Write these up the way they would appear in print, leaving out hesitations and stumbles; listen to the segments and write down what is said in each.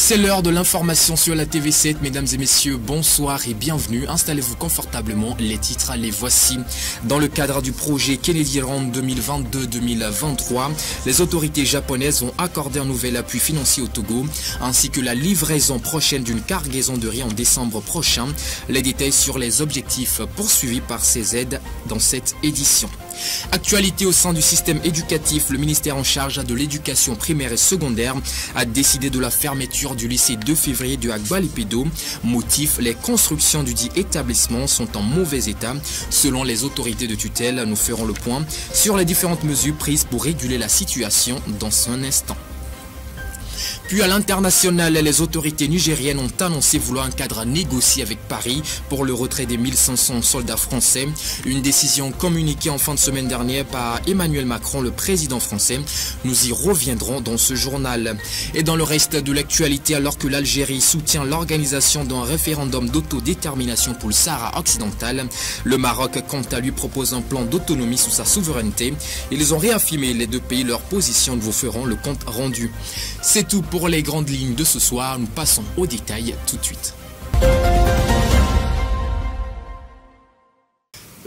C'est l'heure de l'information sur la TV7. Mesdames et messieurs, bonsoir et bienvenue. Installez-vous confortablement, les titres, les voici. Dans le cadre du projet Kennedy Round 2022-2023, les autorités japonaises ont accordé un nouvel appui financier au Togo, ainsi que la livraison prochaine d'une cargaison de riz en décembre prochain. Les détails sur les objectifs poursuivis par ces aides dans cette édition. Actualité au sein du système éducatif, le ministère en charge de l'éducation primaire et secondaire a décidé de la fermeture du lycée 2 février de Agbalipedo. Motif, les constructions du dit établissement sont en mauvais état. Selon les autorités de tutelle, nous ferons le point sur les différentes mesures prises pour réguler la situation dans un instant. Puis à l'international, les autorités nigériennes ont annoncé vouloir un cadre négocié avec Paris pour le retrait des 1500 soldats français. Une décision communiquée en fin de semaine dernière par Emmanuel Macron, le président français. Nous y reviendrons dans ce journal. Et dans le reste de l'actualité, alors que l'Algérie soutient l'organisation d'un référendum d'autodétermination pour le Sahara occidental, le Maroc, quant à lui, propose un plan d'autonomie sous sa souveraineté. Ils ont réaffirmé les deux pays leur position. Nous vous ferons le compte rendu. C'est tout pour les grandes lignes de ce soir. Nous passons aux détails tout de suite.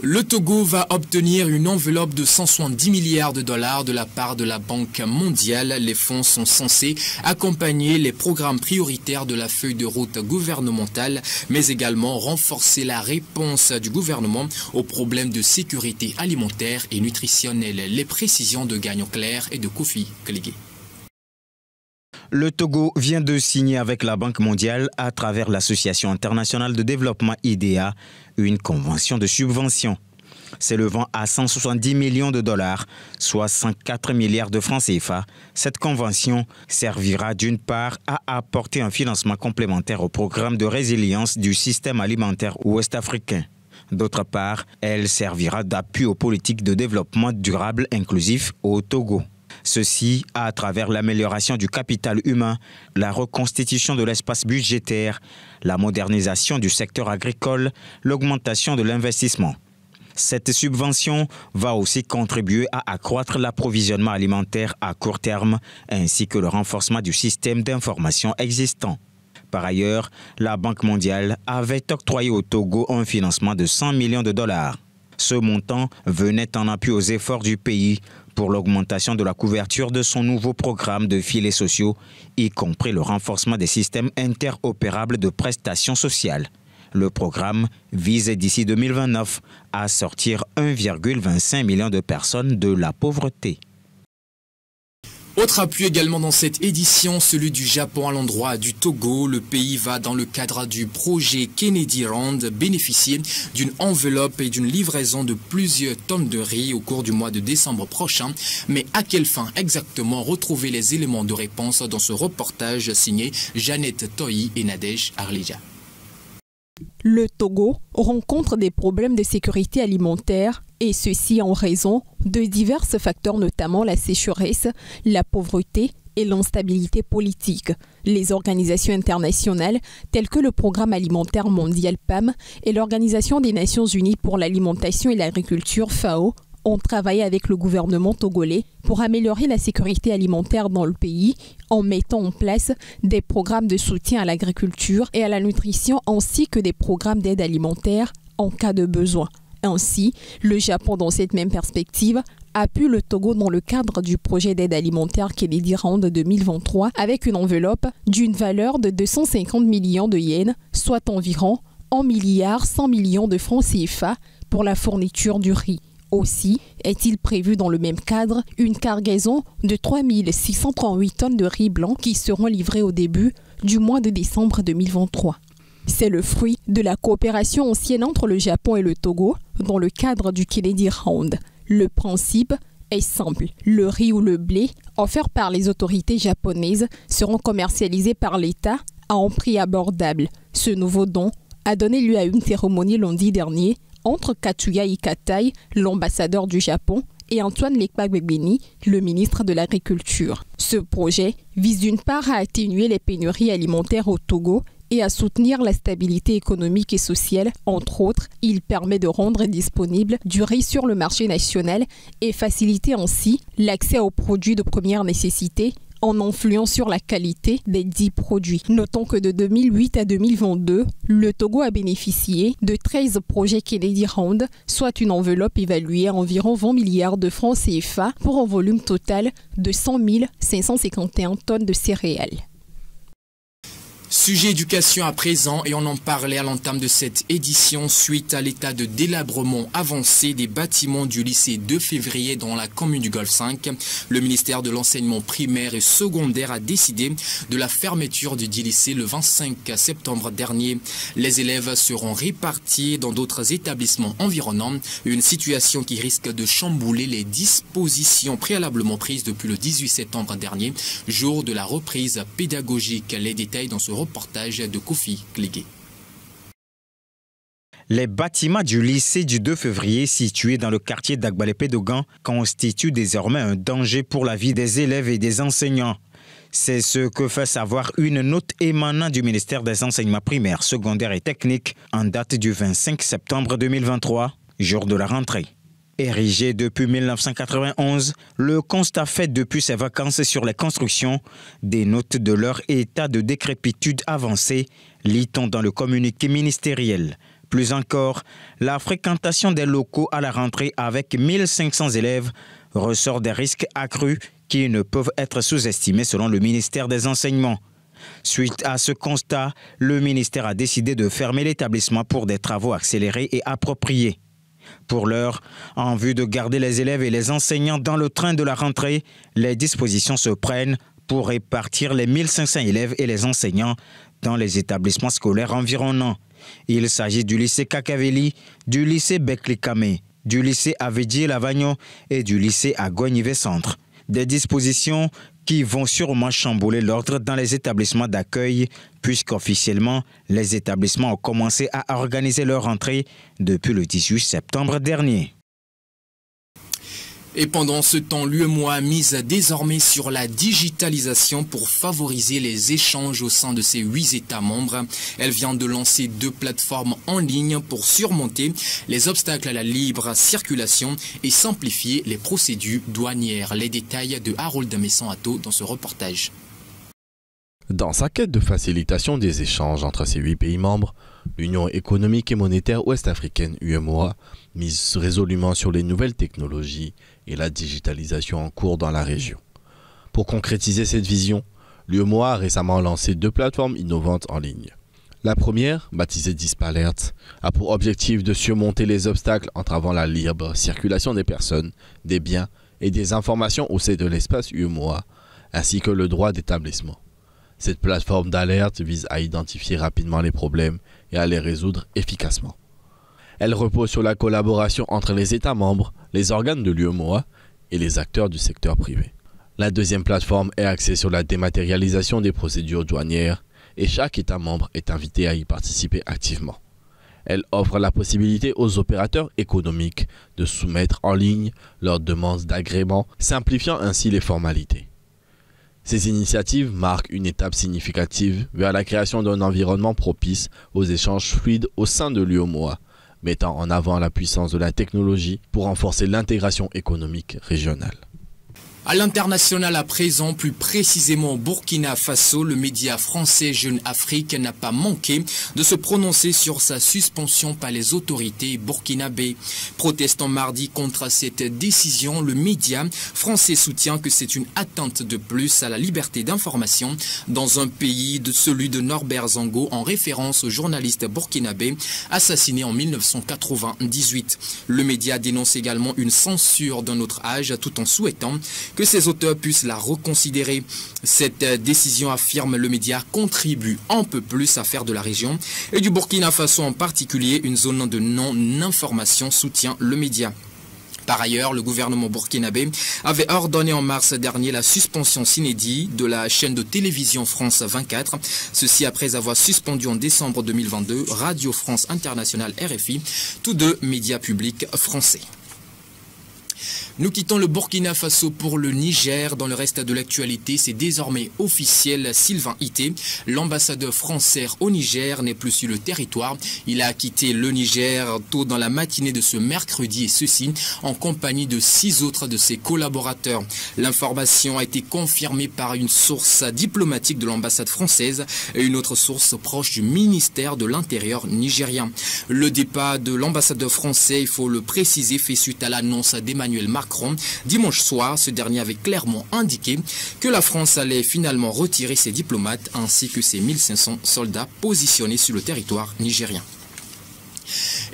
Le Togo va obtenir une enveloppe de 170 milliards de dollars de la part de la Banque mondiale. Les fonds sont censés accompagner les programmes prioritaires de la feuille de route gouvernementale, mais également renforcer la réponse du gouvernement aux problèmes de sécurité alimentaire et nutritionnelle. Les précisions de Gagnon Claire et de Kofi Keligé. Le Togo vient de signer avec la Banque mondiale, à travers l'Association internationale de développement IDEA, une convention de subvention s'élevant à 170 millions de dollars, soit 104 milliards de francs CFA. Cette convention servira d'une part à apporter un financement complémentaire au programme de résilience du système alimentaire ouest-africain. D'autre part, elle servira d'appui aux politiques de développement durable inclusif au Togo. Ceci à travers l'amélioration du capital humain, la reconstitution de l'espace budgétaire, la modernisation du secteur agricole, l'augmentation de l'investissement. Cette subvention va aussi contribuer à accroître l'approvisionnement alimentaire à court terme ainsi que le renforcement du système d'information existant. Par ailleurs, la Banque mondiale avait octroyé au Togo un financement de 100 millions de dollars. Ce montant venait en appui aux efforts du pays pour l'augmentation de la couverture de son nouveau programme de filets sociaux, y compris le renforcement des systèmes interopérables de prestations sociales. Le programme vise d'ici 2029 à sortir 1,25 million de personnes de la pauvreté. Autre appui également dans cette édition, celui du Japon à l'endroit du Togo. Le pays va, dans le cadre du projet Kennedy Round, bénéficier d'une enveloppe et d'une livraison de plusieurs tonnes de riz au cours du mois de décembre prochain. Mais à quelle fin exactement? Retrouver les éléments de réponse dans ce reportage signé Jeannette Toyi et Nadège Arlija. Le Togo rencontre des problèmes de sécurité alimentaire et ceci en raison de divers facteurs, notamment la sécheresse, la pauvreté et l'instabilité politique. Les organisations internationales telles que le Programme alimentaire mondial PAM et l'Organisation des Nations Unies pour l'alimentation et l'agriculture FAO ont travaillé avec le gouvernement togolais pour améliorer la sécurité alimentaire dans le pays en mettant en place des programmes de soutien à l'agriculture et à la nutrition ainsi que des programmes d'aide alimentaire en cas de besoin. Ainsi, le Japon, dans cette même perspective, appuie le Togo dans le cadre du projet d'aide alimentaire Kennedy Round 2023 avec une enveloppe d'une valeur de 250 millions de yens, soit environ 1,1 milliard de francs CFA pour la fourniture du riz. Aussi, est-il prévu dans le même cadre une cargaison de 3638 tonnes de riz blanc qui seront livrées au début du mois de décembre 2023. C'est le fruit de la coopération ancienne entre le Japon et le Togo dans le cadre du Kennedy Round. Le principe est simple. Le riz ou le blé offerts par les autorités japonaises seront commercialisés par l'État à un prix abordable. Ce nouveau don a donné lieu à une cérémonie lundi dernier entre Katsuya Ikatai, l'ambassadeur du Japon, et Antoine Lekpa-Gbeni, le ministre de l'Agriculture. Ce projet vise d'une part à atténuer les pénuries alimentaires au Togo et à soutenir la stabilité économique et sociale. Entre autres, il permet de rendre disponible du riz sur le marché national et faciliter ainsi l'accès aux produits de première nécessité en influant sur la qualité des dits produits. Notons que de 2008 à 2022, le Togo a bénéficié de 13 projets Kennedy Round, soit une enveloppe évaluée à environ 20 milliards de francs CFA pour un volume total de 100 551 tonnes de céréales. Sujet éducation à présent, et on en parlait à l'entame de cette édition suite à l'état de délabrement avancé des bâtiments du lycée 2 février dans la commune du Golfe 5. Le ministère de l'enseignement primaire et secondaire a décidé de la fermeture du dit lycée le 25 septembre dernier. Les élèves seront répartis dans d'autres établissements environnants, une situation qui risque de chambouler les dispositions préalablement prises depuis le 18 septembre dernier, jour de la reprise pédagogique. Les détails dans ce reportage de Kofi Kligé. Les bâtiments du lycée du 2 février situé dans le quartier d'Agbalépé-Dogan constituent désormais un danger pour la vie des élèves et des enseignants. C'est ce que fait savoir une note émanant du ministère des enseignements primaires, secondaires et techniques en date du 25 septembre 2023, jour de la rentrée. Érigé depuis 1991, le constat fait depuis ses vacances sur les constructions dénote de leur état de décrépitude avancée, lit-on dans le communiqué ministériel. Plus encore, la fréquentation des locaux à la rentrée avec 1500 élèves ressort des risques accrus qui ne peuvent être sous-estimés selon le ministère des Enseignements. Suite à ce constat, le ministère a décidé de fermer l'établissement pour des travaux accélérés et appropriés. Pour l'heure, en vue de garder les élèves et les enseignants dans le train de la rentrée, les dispositions se prennent pour répartir les 1500 élèves et les enseignants dans les établissements scolaires environnants. Il s'agit du lycée Kakaveli, du lycée Beklikame, du lycée Avedji-Lavagno et du lycée Agoignivé-Centre. Des dispositions qui vont sûrement chambouler l'ordre dans les établissements d'accueil, puisqu'officiellement, les établissements ont commencé à organiser leur rentrée depuis le 18 septembre dernier. Et pendant ce temps, l'UEMOA mise désormais sur la digitalisation pour favoriser les échanges au sein de ses 8 États membres. Elle vient de lancer 2 plateformes en ligne pour surmonter les obstacles à la libre circulation et simplifier les procédures douanières. Les détails de Harold Messon-Atto dans ce reportage. Dans sa quête de facilitation des échanges entre ces 8 pays membres, l'Union économique et monétaire ouest-africaine UEMOA mise résolument sur les nouvelles technologies et la digitalisation en cours dans la région. Pour concrétiser cette vision, l'UEMOA a récemment lancé 2 plateformes innovantes en ligne. La première, baptisée Dispalert, a pour objectif de surmonter les obstacles entravant la libre circulation des personnes, des biens et des informations au sein de l'espace UEMOA, ainsi que le droit d'établissement. Cette plateforme d'alerte vise à identifier rapidement les problèmes et à les résoudre efficacement. Elle repose sur la collaboration entre les États membres, les organes de l'UEMOA et les acteurs du secteur privé. La deuxième plateforme est axée sur la dématérialisation des procédures douanières et chaque État membre est invité à y participer activement. Elle offre la possibilité aux opérateurs économiques de soumettre en ligne leurs demandes d'agrément, simplifiant ainsi les formalités. Ces initiatives marquent une étape significative vers la création d'un environnement propice aux échanges fluides au sein de l'UEMOA, mettant en avant la puissance de la technologie pour renforcer l'intégration économique régionale. À l'international à présent, plus précisément au Burkina Faso, le média français Jeune Afrique n'a pas manqué de se prononcer sur sa suspension par les autorités burkinabées. Protestant mardi contre cette décision, le média français soutient que c'est une atteinte de plus à la liberté d'information dans un pays de celui de Norbert Zongo en référence au journaliste burkinabé assassiné en 1998. Le média dénonce également une censure d'un autre âge tout en souhaitant que ces auteurs puissent la reconsidérer. Cette décision, affirme le média, contribue un peu plus à faire de la région et du Burkina Faso en particulier une zone de non-information, soutient le média. Par ailleurs, le gouvernement burkinabé avait ordonné en mars dernier la suspension sine die de la chaîne de télévision France 24, ceci après avoir suspendu en décembre 2022 Radio France Internationale RFI, tous 2 médias publics français. Nous quittons le Burkina Faso pour le Niger. Dans le reste de l'actualité, c'est désormais officiel. Sylvain Ité, l'ambassadeur français au Niger, n'est plus sur le territoire. Il a quitté le Niger tôt dans la matinée de ce mercredi, et ceci en compagnie de 6 autres de ses collaborateurs. L'information a été confirmée par une source diplomatique de l'ambassade française et une autre source proche du ministère de l'Intérieur nigérien. Le départ de l'ambassadeur français, il faut le préciser, fait suite à l'annonce d'Emmanuel Macron dimanche soir. Ce dernier avait clairement indiqué que la France allait finalement retirer ses diplomates ainsi que ses 1500 soldats positionnés sur le territoire nigérien.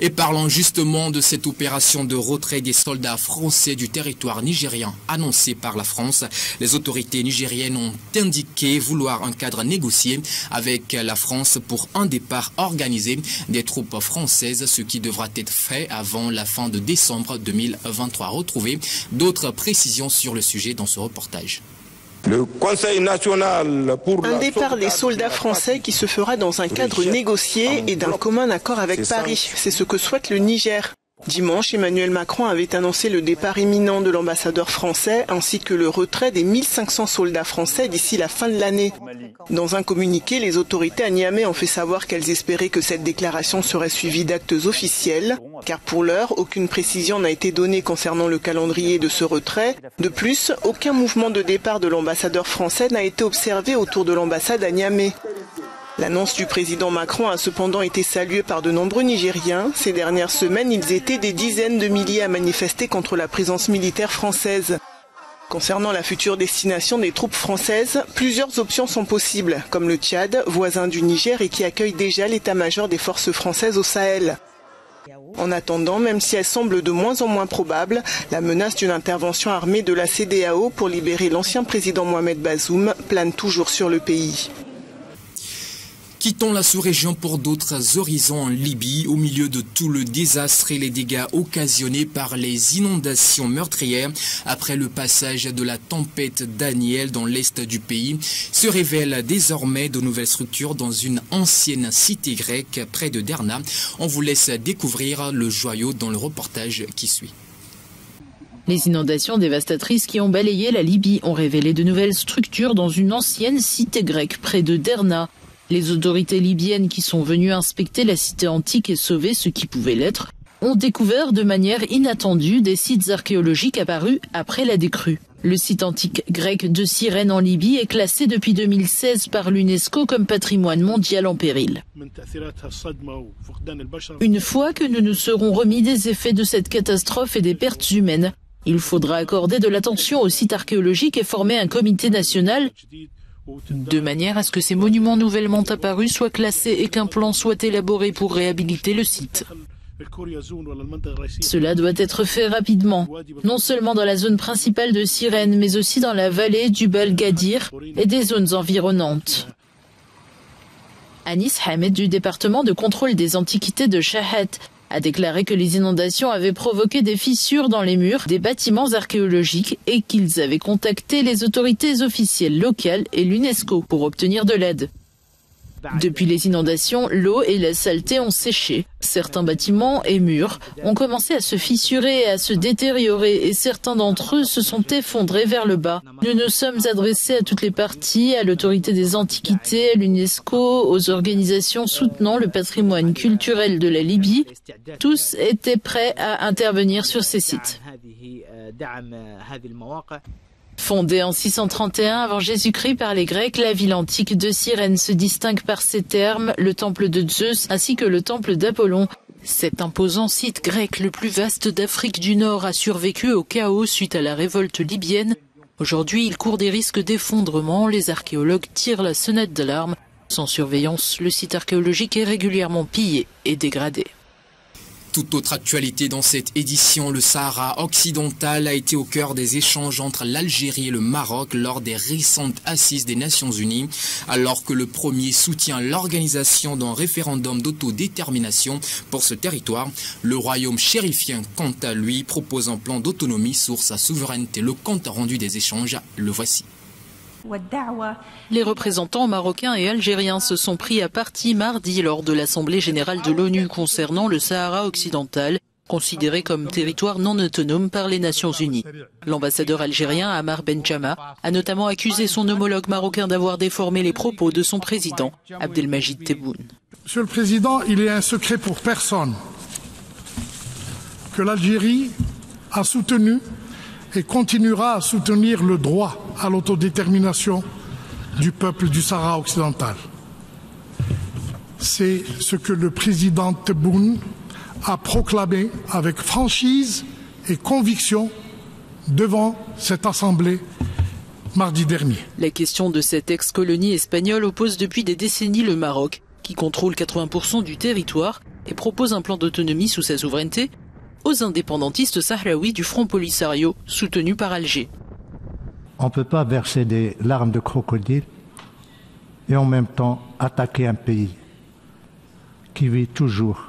Et parlant justement de cette opération de retrait des soldats français du territoire nigérien annoncée par la France, les autorités nigériennes ont indiqué vouloir un cadre négocié avec la France pour un départ organisé des troupes françaises, ce qui devra être fait avant la fin de décembre 2023. Retrouvez d'autres précisions sur le sujet dans ce reportage. Le Conseil national pour un départ des soldats français qui se fera dans un cadre négocié et d'un commun accord avec Paris. C'est ce que souhaite le Niger. Dimanche, Emmanuel Macron avait annoncé le départ imminent de l'ambassadeur français ainsi que le retrait des 1500 soldats français d'ici la fin de l'année. Dans un communiqué, les autorités à Niamey ont fait savoir qu'elles espéraient que cette déclaration serait suivie d'actes officiels, car pour l'heure, aucune précision n'a été donnée concernant le calendrier de ce retrait. De plus, aucun mouvement de départ de l'ambassadeur français n'a été observé autour de l'ambassade à Niamey. L'annonce du président Macron a cependant été saluée par de nombreux Nigériens. Ces dernières semaines, ils étaient des dizaines de milliers à manifester contre la présence militaire française. Concernant la future destination des troupes françaises, plusieurs options sont possibles, comme le Tchad, voisin du Niger et qui accueille déjà l'état-major des forces françaises au Sahel. En attendant, même si elle semble de moins en moins probable, la menace d'une intervention armée de la CEDEAO pour libérer l'ancien président Mohamed Bazoum plane toujours sur le pays. Quittons la sous-région pour d'autres horizons en Libye. Au milieu de tout le désastre et les dégâts occasionnés par les inondations meurtrières après le passage de la tempête Daniel dans l'est du pays, se révèlent désormais de nouvelles structures dans une ancienne cité grecque près de Derna. On vous laisse découvrir le joyau dans le reportage qui suit. Les inondations dévastatrices qui ont balayé la Libye ont révélé de nouvelles structures dans une ancienne cité grecque près de Derna. Les autorités libyennes qui sont venues inspecter la cité antique et sauver ce qui pouvait l'être ont découvert de manière inattendue des sites archéologiques apparus après la décrue. Le site antique grec de Cyrène en Libye est classé depuis 2016 par l'UNESCO comme patrimoine mondial en péril. Une fois que nous nous serons remis des effets de cette catastrophe et des pertes humaines, il faudra accorder de l'attention aux sites archéologiques et former un comité national de manière à ce que ces monuments nouvellement apparus soient classés et qu'un plan soit élaboré pour réhabiliter le site. Cela doit être fait rapidement, non seulement dans la zone principale de Cyrène, mais aussi dans la vallée du Balgadir et des zones environnantes. Anis Hamed du département de contrôle des antiquités de Shahat a déclaré que les inondations avaient provoqué des fissures dans les murs des bâtiments archéologiques et qu'ils avaient contacté les autorités officielles locales et l'UNESCO pour obtenir de l'aide. Depuis les inondations, l'eau et la saleté ont séché. Certains bâtiments et murs ont commencé à se fissurer et à se détériorer et certains d'entre eux se sont effondrés vers le bas. Nous nous sommes adressés à toutes les parties, à l'autorité des antiquités, à l'UNESCO, aux organisations soutenant le patrimoine culturel de la Libye. Tous étaient prêts à intervenir sur ces sites. Fondée en 631 avant Jésus-Christ par les Grecs, la ville antique de Cyrène se distingue par ses thermes, le temple de Zeus ainsi que le temple d'Apollon. Cet imposant site grec le plus vaste d'Afrique du Nord a survécu au chaos suite à la révolte libyenne. Aujourd'hui, il court des risques d'effondrement. Les archéologues tirent la sonnette d'alarme. Sans surveillance, le site archéologique est régulièrement pillé et dégradé. Toute autre actualité dans cette édition, le Sahara occidental a été au cœur des échanges entre l'Algérie et le Maroc lors des récentes assises des Nations Unies, alors que le premier soutient l'organisation d'un référendum d'autodétermination pour ce territoire. Le royaume chérifien, quant à lui, propose un plan d'autonomie sur sa souveraineté. Le compte rendu des échanges, le voici. Les représentants marocains et algériens se sont pris à partie mardi lors de l'Assemblée générale de l'ONU concernant le Sahara occidental. considéré comme territoire non autonome par les Nations Unies. L'ambassadeur algérien Amar Benjama a notamment accusé son homologue marocain d'avoir déformé les propos de son président, Abdelmajid Tebboune. Monsieur le Président, il est un secret pour personne que l'Algérie a soutenu et continuera à soutenir le droit à l'autodétermination du peuple du Sahara occidental. C'est ce que le président Tebboune a proclamé avec franchise et conviction devant cette Assemblée mardi dernier. La question de cette ex-colonie espagnole oppose depuis des décennies le Maroc, qui contrôle 80% du territoire et propose un plan d'autonomie sous sa souveraineté, aux indépendantistes sahraouis du Front Polisario, soutenu par Alger. On ne peut pas verser des larmes de crocodile et en même temps attaquer un pays qui vit toujours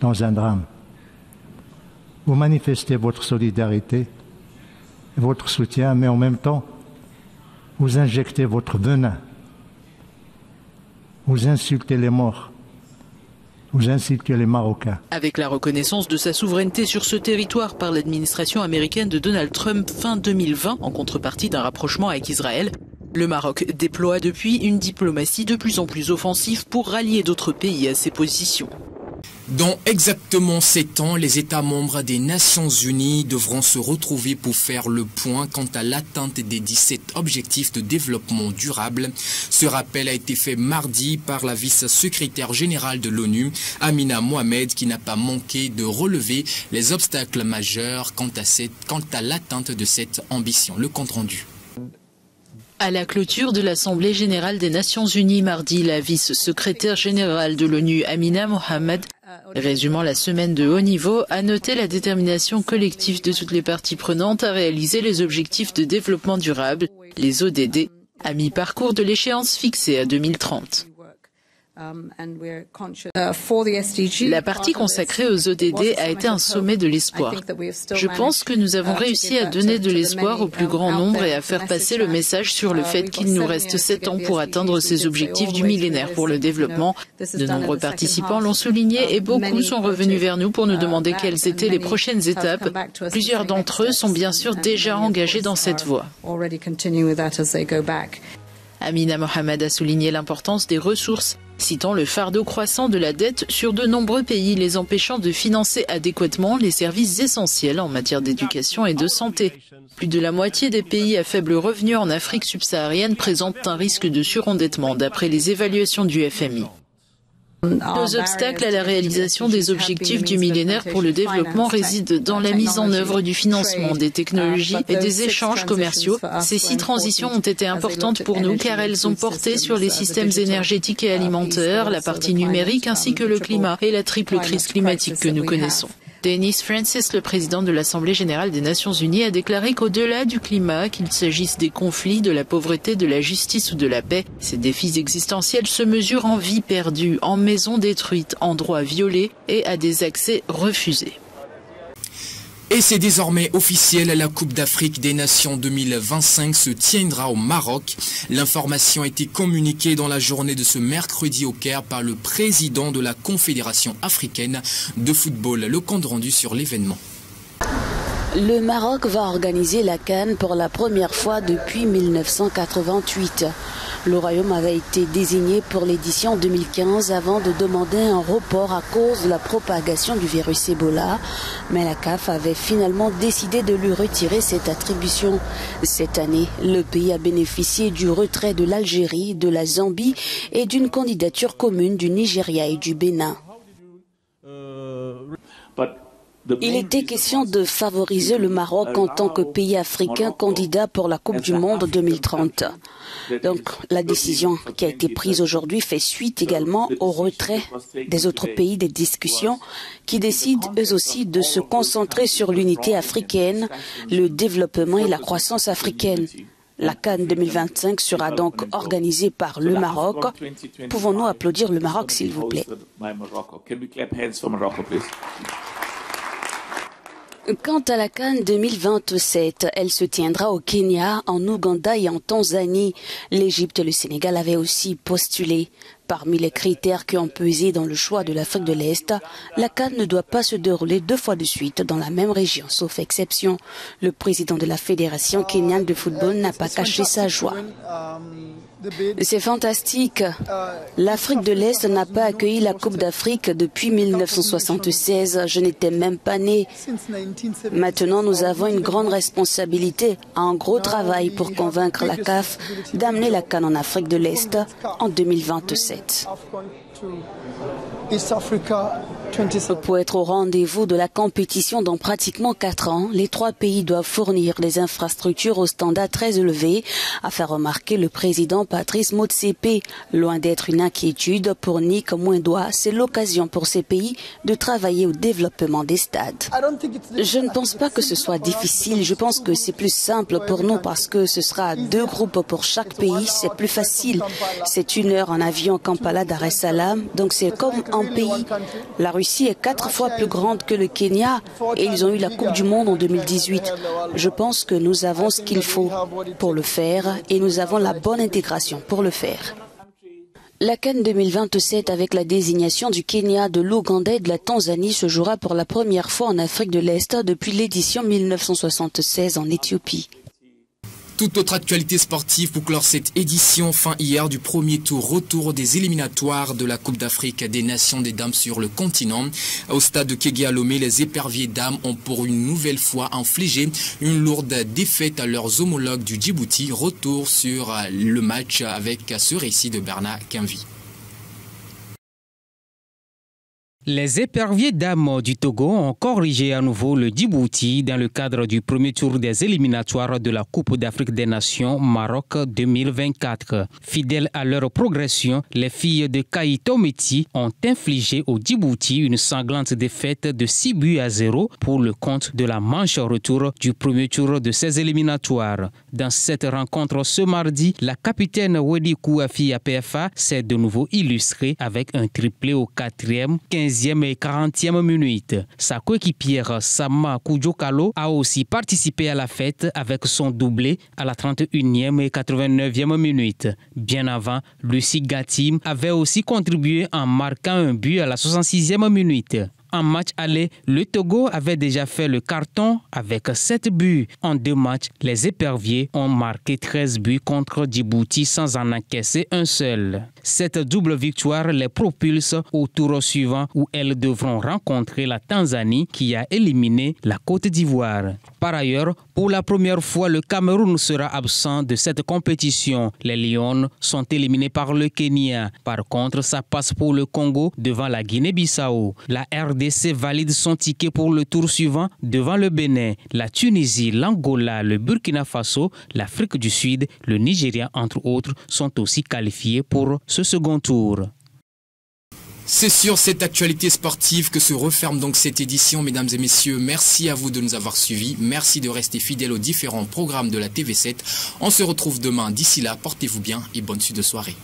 dans un drame. Vous manifestez votre solidarité et votre soutien, mais en même temps, vous injectez votre venin. Vous insultez les morts. Vous insultez les Marocains. Avec la reconnaissance de sa souveraineté sur ce territoire par l'administration américaine de Donald Trump fin 2020, en contrepartie d'un rapprochement avec Israël, le Maroc déploie depuis une diplomatie de plus en plus offensive pour rallier d'autres pays à ses positions. Dans exactement 7 ans, les États membres des Nations Unies devront se retrouver pour faire le point quant à l'atteinte des 17 objectifs de développement durable. Ce rappel a été fait mardi par la vice-secrétaire générale de l'ONU, Amina Mohamed, qui n'a pas manqué de relever les obstacles majeurs quant à l'atteinte de cette ambition. Le compte rendu. À la clôture de l'Assemblée générale des Nations Unies mardi, la vice-secrétaire générale de l'ONU, Amina Mohamed, résumant la semaine de haut niveau, a noté la détermination collective de toutes les parties prenantes à réaliser les objectifs de développement durable, les ODD, à mi-parcours de l'échéance fixée à 2030. La partie consacrée aux ODD a été un sommet de l'espoir. Je pense que nous avons réussi à donner de l'espoir au plus grand nombre et à faire passer le message sur le fait qu'il nous reste 7 ans pour atteindre ces objectifs du millénaire pour le développement. De nombreux participants l'ont souligné et beaucoup sont revenus vers nous pour nous demander quelles étaient les prochaines étapes. Plusieurs d'entre eux sont bien sûr déjà engagés dans cette voie. Amina Mohamed a souligné l'importance des ressources, citant le fardeau croissant de la dette sur de nombreux pays, les empêchant de financer adéquatement les services essentiels en matière d'éducation et de santé. Plus de la moitié des pays à faible revenu en Afrique subsaharienne présentent un risque de surendettement d'après les évaluations du FMI. Nos obstacles à la réalisation des objectifs du millénaire pour le développement résident dans la mise en œuvre du financement des technologies et des échanges commerciaux. Ces 6 transitions ont été importantes pour nous car elles ont porté sur les systèmes énergétiques et alimentaires, la partie numérique ainsi que le climat et la triple crise climatique que nous connaissons. Denis Francis, le président de l'Assemblée générale des Nations Unies, a déclaré qu'au-delà du climat, qu'il s'agisse des conflits, de la pauvreté, de la justice ou de la paix, ces défis existentiels se mesurent en vies perdues, en maisons détruites, en droits violés et à des accès refusés. Et c'est désormais officiel, la Coupe d'Afrique des Nations 2025 se tiendra au Maroc. L'information a été communiquée dans la journée de ce mercredi au Caire par le président de la Confédération africaine de football. Le compte rendu sur l'événement. Le Maroc va organiser la CAN pour la première fois depuis 1988. Le Royaume avait été désigné pour l'édition 2015 avant de demander un report à cause de la propagation du virus Ebola. Mais la CAF avait finalement décidé de lui retirer cette attribution. Cette année, le pays a bénéficié du retrait de l'Algérie, de la Zambie et d'une candidature commune du Nigeria et du Bénin. Il était question de favoriser le Maroc en tant que pays africain candidat pour la Coupe du Monde 2030. Donc la décision qui a été prise aujourd'hui fait suite également au retrait des autres pays des discussions qui décident eux aussi de se concentrer sur l'unité africaine, le développement et la croissance africaine. La CAN 2025 sera donc organisée par le Maroc. Pouvons-nous applaudir le Maroc, s'il vous plaît? Quant à la CAN 2027, elle se tiendra au Kenya, en Ouganda et en Tanzanie. L'Égypte et le Sénégal avaient aussi postulé. Parmi les critères qui ont pesé dans le choix de l'Afrique de l'Est, la CAN ne doit pas se dérouler 2 fois de suite dans la même région, sauf exception. Le président de la Fédération kenyane de football n'a pas caché sa joie. C'est fantastique. L'Afrique de l'Est n'a pas accueilli la Coupe d'Afrique depuis 1976. Je n'étais même pas né. Maintenant, nous avons une grande responsabilité, un gros travail pour convaincre la CAF d'amener la CAN en Afrique de l'Est en 2027. Pour être au rendez-vous de la compétition dans pratiquement 4 ans, les 3 pays doivent fournir des infrastructures au standard très élevé, a fait remarquer le président Patrice Motsepe. Loin d'être une inquiétude pour Nick Mwendwa, c'est l'occasion pour ces pays de travailler au développement des stades. Je ne pense pas que ce soit difficile, je pense que c'est plus simple pour nous parce que ce sera 2 groupes pour chaque pays, c'est plus facile. C'est 1 heure en avion Kampala-Dar es Salaam, donc c'est comme un pays. La Russie est 4 fois plus grande que le Kenya et ils ont eu la Coupe du Monde en 2018. Je pense que nous avons ce qu'il faut pour le faire et nous avons la bonne intégration pour le faire. La CAN 2027 avec la désignation du Kenya, de l'Ouganda et de la Tanzanie se jouera pour la première fois en Afrique de l'Est depuis l'édition 1976 en Éthiopie. Toute autre actualité sportive pour clore cette édition fin hier du premier tour retour des éliminatoires de la Coupe d'Afrique des Nations des Dames sur le continent. Au stade de Kégué à Lomé, les éperviers dames ont pour une nouvelle fois infligé une lourde défaite à leurs homologues du Djibouti. Retour sur le match avec ce récit de Bernard Quinvi. Les éperviers dames du Togo ont corrigé à nouveau le Djibouti dans le cadre du premier tour des éliminatoires de la Coupe d'Afrique des Nations Maroc 2024. Fidèles à leur progression, les filles de Kaïto Meti ont infligé au Djibouti une sanglante défaite de 6-0 pour le compte de la manche retour du premier tour de ces éliminatoires. Dans cette rencontre ce mardi, la capitaine Wedi Kouafi à PFA s'est de nouveau illustrée avec un triplé au 4e, 15e et 40e minute. Sa coéquipière Sama Koudjokalo a aussi participé à la fête avec son doublé à la 31e et 89e minute. Bien avant, Lucie Gatim avait aussi contribué en marquant un but à la 66e minute. En match aller, le Togo avait déjà fait le carton avec 7 buts. En 2 matchs, les éperviers ont marqué 13 buts contre Djibouti sans en encaisser un seul. Cette double victoire les propulse au tour suivant où elles devront rencontrer la Tanzanie qui a éliminé la Côte d'Ivoire. Par ailleurs, pour la première fois, le Cameroun sera absent de cette compétition. Les Lions sont éliminés par le Kenya. Par contre, ça passe pour le Congo devant la Guinée-Bissau. La RDC valide son ticket pour le tour suivant devant le Bénin, la Tunisie, l'Angola, le Burkina Faso, l'Afrique du Sud, le Nigeria, entre autres, sont aussi qualifiés pour ce second tour. C'est sur cette actualité sportive que se referme donc cette édition, mesdames et messieurs. Merci à vous de nous avoir suivis. Merci de rester fidèles aux différents programmes de la TV7. On se retrouve demain. D'ici là, portez-vous bien et bonne suite de soirée.